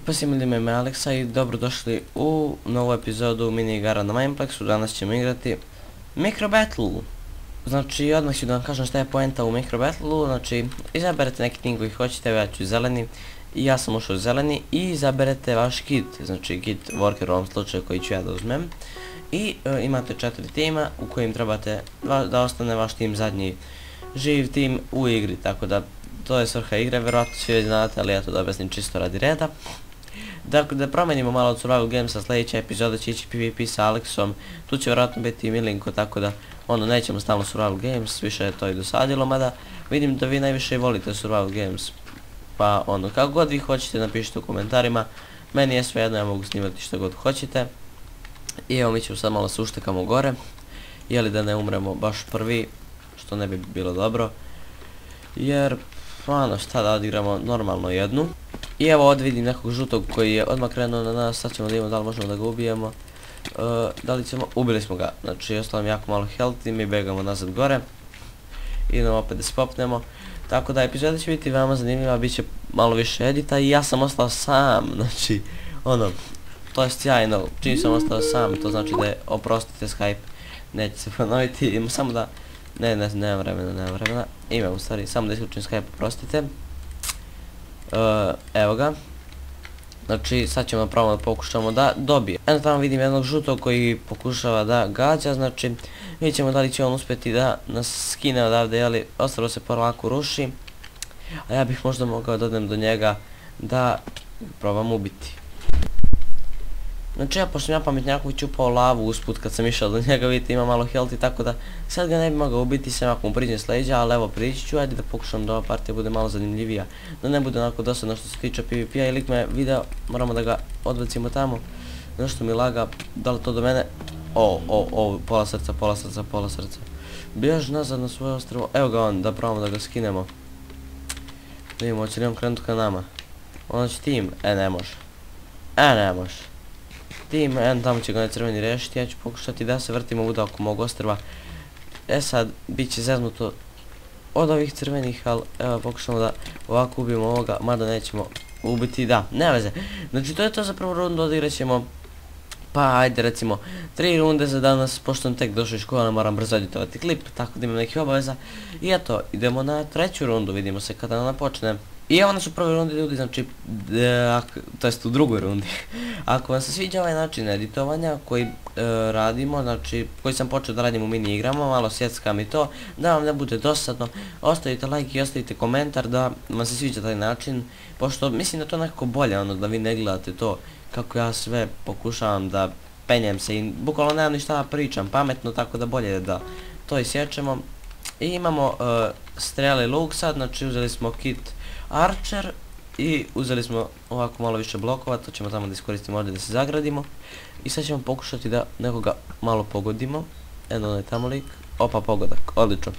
Pa svim ljudima, ime Aleksa i dobrodošli u novu epizodu mini igara na Mineplexu. Danas ćemo igrati Micro Battle. Znači, odmah ću da vam kažem šta je poenta u Micro Battle. Znači, izaberete neki tim koji hoćete, ja ću zeleni. I ja sam ušao zeleni i izaberete vaš kit. Znači, kit worker u ovom slučaju koji ću ja da uzmem. I imate 4 tima u kojim trebate da ostane vaš tim zadnji živ tim u igri, tako da to je svrha igre, vjerojatno svi već znate, ali ja to da objasnim čisto radi reda. Dakle, da promenimo malo od Survival Gamesa, sljedeća epizoda će ići PvP sa Aleksom, tu će vjerojatno biti i Milinko, tako da nećemo stalno Survival Games, više je to i dosadilo, mada vidim da vi najviše volite Survival Games. Pa kako god vi hoćete napišite u komentarima, meni je svejedno, ja mogu snimati što god hoćete. I evo mi ćemo sad malo se uštekamo gore, jeli da ne umremo baš prvi, što ne bi bilo dobro. Jer, šta da odigramo normalno jednu. I evo ovdje vidim nekog žutog koji je odmah krenuo na nas, sad ćemo da vidimo da li možemo da ga ubijemo. Da li ćemo, ubili smo ga, znači ostalo mi jako malo health i mi begamo nazad gore. Idemo opet da se popnemo. Tako da epizoda će biti veoma zanimljiva, bit će malo više edita i ja sam ostao sam, znači, to je sjajno, čim sam ostao sam, to znači da je, oprostite Skype, neće se ponoviti, imam samo da, nemam vremena, imam u stvari, samo da isključim Skype, oprostite. Evo ga, znači sad ćemo pravo da pokušamo da dobije. Eno tamo vidim jednog žutog koji pokušava da gađa, znači vidjet ćemo da li će on uspjeti da nas skine odavde, jeli, ostalo se polako ruši. A ja bih možda mogao da odem do njega da probam ubiti. Znači pošto sam ja pametnjaković upao lavu usput kad sam išao do njega, vidite ima malo health, tako da sad ga ne bi mogao ubiti sem ako mu priđem s leđa, ali evo prići ću, ajde da pokušam da ova partija bude malo zanimljivija, da ne bude onako dosadno što se tiče PvP-a i lik me video, moramo da ga odbacimo tamo, nešto mi laga, da li to do mene, pola srca, bjež nazad na svoje ostrvo, evo ga on, da probamo da ga skinemo, da vidimo, hoće li on krenuti ka nama, ono će tim, ne može. Tim, tamo će ga onaj crveni rešiti, ja ću pokušati da se vrtimo vuda oko mog ostrva. Sad, bit će zeznuto od ovih crvenih, ali evo pokušamo da ovako ubijemo ovoga, mada nećemo ubiti, da, ne veze. Znači to je to za prvu rundu, odigrat ćemo, pa ajde recimo 3 runde za danas, pošto sam tek došao iz škole, moram brzo editovati klip, tako da imam nekih obaveza. I eto, idemo na 3. rundu, vidimo se kada ona počne. I evo nas u prvoj rundi ljudi, znači, to jest u drugoj rundi. Ako vam se sviđa ovaj način editovanja koji radimo, znači, koji sam počeo da radim u mini igrama, malo sjeckam i to, da vam ne bude dosadno, ostavite like i ostavite komentar da vam se sviđa taj način, pošto mislim da to nekako bolje, da vi ne gledate to kako ja sve pokušavam da penjem se i bukvalno nemam ništa da pričam pametno, tako da bolje da to isječemo. I imamo strele luk sad, znači uzeli smo kit Archer i uzeli smo ovako malo više blokova, to ćemo tamo da iskoristimo ovdje da se zagradimo. I sad ćemo pokušati da nekoga malo pogodimo. Eno je tamo lik, opa pogodak, odlično.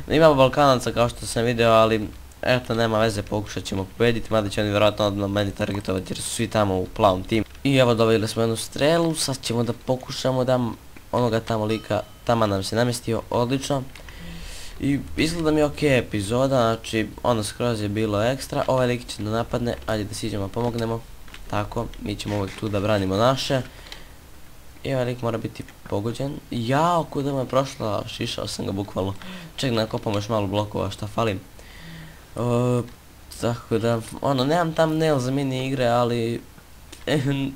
Imamo Balkanaca kao što sam video, ali eto nema veze, pokušat ćemo pobediti, mada će oni vjerojatno odmah meni targetovati jer su svi tamo u plavom timu. I evo dobili smo jednu strelu, sad ćemo da pokušamo da onoga tamo lika, tamo nam se namjestio, odlično. I izgleda mi ok epizoda, znači skroz je bilo ekstra, ovaj lik će da napadne, ajde da siđemo pomognemo, tako, mi ćemo uvijek tu da branimo naše. I ovaj lik mora biti pogođen, jao kuda mu je prošla, šišao sam ga bukvalno, ček nakopamo još malo blokova šta falim. Tako da, nemam thumbnail za mini igre, ali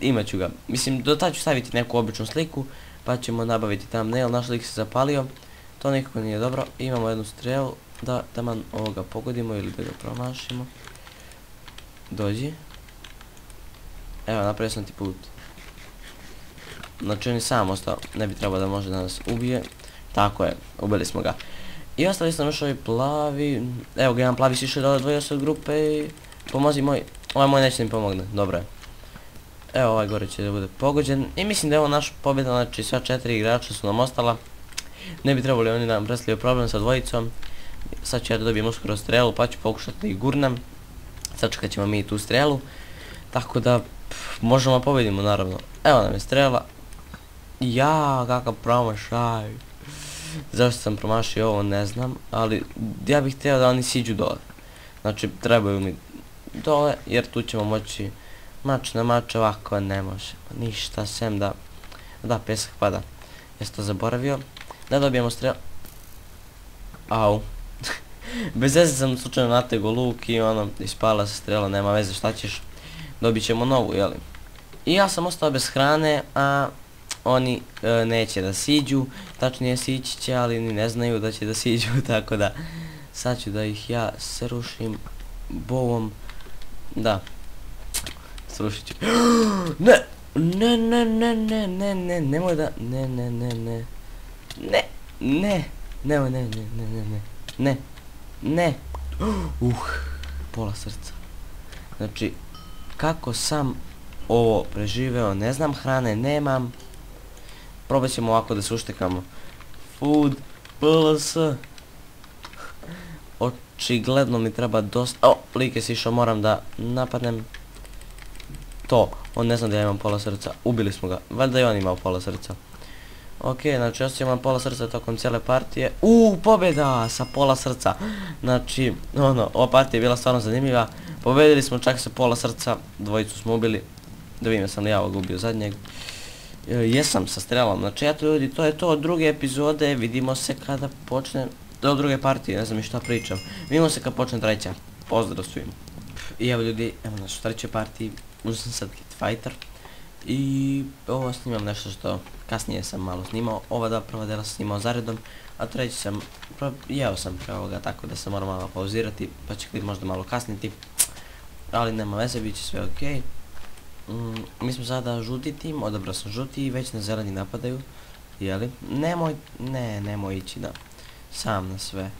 imat ću ga, mislim do tada ću staviti neku običnu sliku, pa ćemo nabaviti thumbnail, naš lik se zapalio. To nikako nije dobro, imamo jednu strelu, da taman ovoga pogodimo ili da ga promašimo. Dođi. Evo, napravio sam ti put. Znači on je sam ostao, ne bi trebao da može da nas ubije. Tako je, ubili smo ga. I ostali smo još ovi plavi, evo ga jedan plavi sišao dole, dvojio se od grupe i pomozi moj, ovaj moj neće da mi pomogne, dobro je. Evo ovaj gore će da bude pogođen i mislim da je ovo naš pobjeda, znači sva 4 igrača su nam ostala. Ne bi trebali oni da nam predstavljaju problem sa dvojicom. Sad ću ja da dobijem uskoro strelu pa ću pokušati da ih gurnem. Sačekat ćemo mi tu strelu. Tako da možemo pobedimo naravno. Evo nam je strela. Ja, kakav promašaj. Zašto sam promašio ovo ne znam. Ali ja bih htio da oni siđu dole. Znači trebaju mi dole jer tu ćemo moći Mač na mač ovako ne može. Ništa sem da... Da, pesak pada. Jesi to zaboravio? Da dobijemo strel... Au. Bez veze sam slučajno natego luk i ono, ispala se strela, nema veze, šta ćeš? Dobit ćemo novu, jeli? I ja sam ostao bez hrane, a oni neće da siđu, tačnije sići će, ali ni ne znaju da će da siđu, tako da sad ću da ih ja srušim bovom, da, srušit ću. Ne, ne, ne, ne, ne, ne, ne, nemoj da, ne, ne, ne, ne, ne, ne, nemoj, ne, ne, ne, ne, ne, ne, ne, pola srca. Znači, kako sam ovo preživeo, ne znam, hrane nemam. Probat ćemo ovako da se uštekamo. Food, PLS. Očigledno mi treba dosta... O, lik je sišao, moram da napadnem. To, on ne zna da ja imam pola srca. Ubili smo ga, valjda i on imao pola srca. Ok, znači osjećam imam pola srca tokom cijele partije. Pobjeda sa pola srca. Znači, ono, ova partija je bila stvarno zanimljiva. Pobjedili smo čak sa pola srca, dvojicu smo ubili. Da vidim, sam li ja ovog ubio zadnjeg. Jesam sa strelom, znači eto ljudi, to je to od druge epizode, vidimo se kada počne, do druge partije, ne znam i šta pričam. Vidimo se kada počne treća, pozdrav svima. I evo ljudi, evo nas u trećoj partiji, uzeo sam sad Kit Fighter. I ovo snimam nešto što kasnije sam malo snimao, ova dva prva dela sam snimao zaredom, a treći sam, jeo sam pre ovoga, tako da se moram malo pauzirati, pa će klip možda malo kasniti. Ali nema veze, bit će sve okej. Mi smo sada žuti tim, odabrao sam žuti i već na zeleni napadaju. Jeli? Nemoj ići da sam na sve.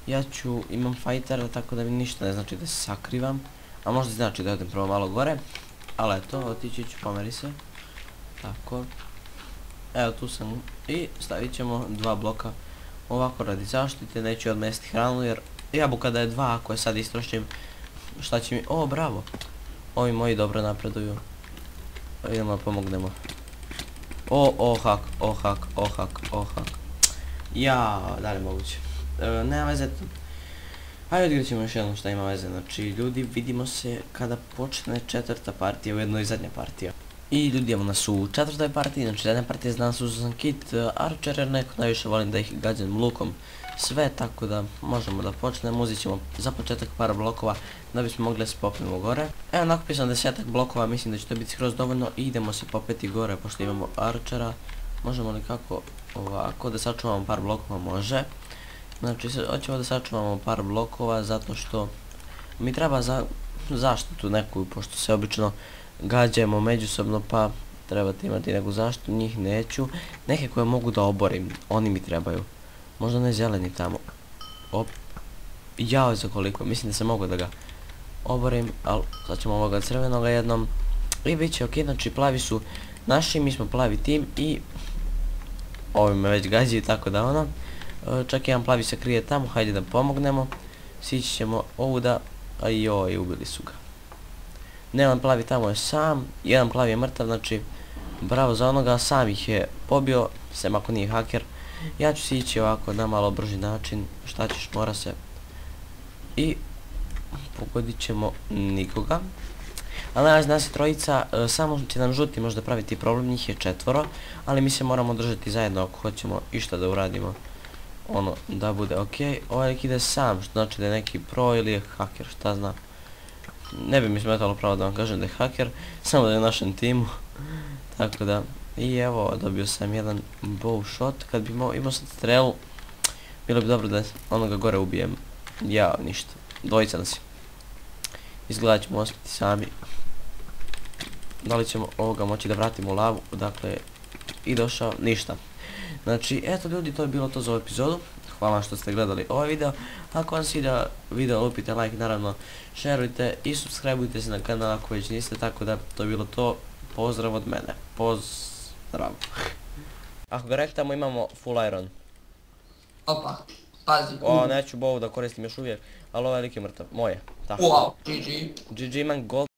Ja imam fightera, tako da mi ništa ne znači da se sakrivam. A možda znači da odem prvo malo gore. Ali eto, otići ću, pomeri se. Tako. Evo tu sam i stavit ćemo dva bloka ovako radi zaštite. Neću odmesti hranu jer jabuka da je dva, ako je sad istrošim, šta će mi... O, bravo! Ovi moji dobro napreduju. Idemo da pomognemo. Hak. Ja, da li moguće? Nema veze. Hajde odgledat ćemo još jednom šta ima veze. Znači, ljudi, vidimo se kada počne četvrta partija, ujedno i zadnja partija. I ljudi, evo nas u četvrtoj partiji, znači zadnja partija danas uzeo sam Kit Archer jer neko najviše volim da ih gađam lukom. Sve, tako da možemo da počnemo, uzet ćemo za početak par blokova da bismo mogli da se popnemo gore. Evo nakupisam 10 blokova, mislim da će to biti skroz dovoljno i idemo se popeti gore pošto imamo Archera. Možemo li kako ovako da sačuvamo par blokova, može. Znači hoćemo da sačuvamo par blokova zato što mi treba za zaštitu neku, pošto se obično gađamo međusobno pa trebate imati neku zaštitu, njih neću. Neke koje mogu da oborim, oni mi trebaju. Možda ne zeleni tamo. Op. Jao za koliko, mislim da se mogu da ga oborim, ali sad ćemo ovoga crvenoga jednom. I bit će ok, znači plavi su naši, mi smo plavi tim i ovi me već gađaju, tako da ono. Čak jedan plavi se krije tamo, hajde da pomognemo. Sići ćemo ovuda, a joj, ubili su ga. Jedan plavi tamo je sam, jedan plavi je mrtav, znači bravo za onoga, sam ih je pobio, sem ako nije haker. Ja ću si ići ovako na malo brži način, šta ćeš, mora se. I pogodit ćemo nikoga. Ali najvažnije nas je trojica, samo će nam žuti možda praviti problem, njih je 4, ali mi se moramo držati zajedno ako hoćemo išta da uradimo. Ono, da bude ok. Ovaj nek ide sam, što znači da je neki pro ili je haker, šta znam. Ne bi mi smetalo pravo da vam kažem da je haker, samo da je u našem timu. Tako da, i evo, dobio sam jedan bow shot, kad bi imao sad strelu, bilo bi dobro da onoga gore ubijem. Ja, ništa, dvojica nas je. Izgleda ćemo ostati sami. Da li ćemo ovoga moći da vratimo u lavu, dakle, i došao, ništa. Znači, eto ljudi, to je bilo to za ovu epizodu. Hvala što ste gledali ovaj video. Ako vam se video, lupite like, naravno, šerujte i subscribeujte se na kanal ako već niste, tako da to je bilo to. Pozdrav od mene. Pozdrav. Ako ga rektamo imamo full iron. Opa, pazi. Neću bovu da koristim još uvijek, ali ovaj lik je mrtav. Moje. Wow, GG. GG, imam gold.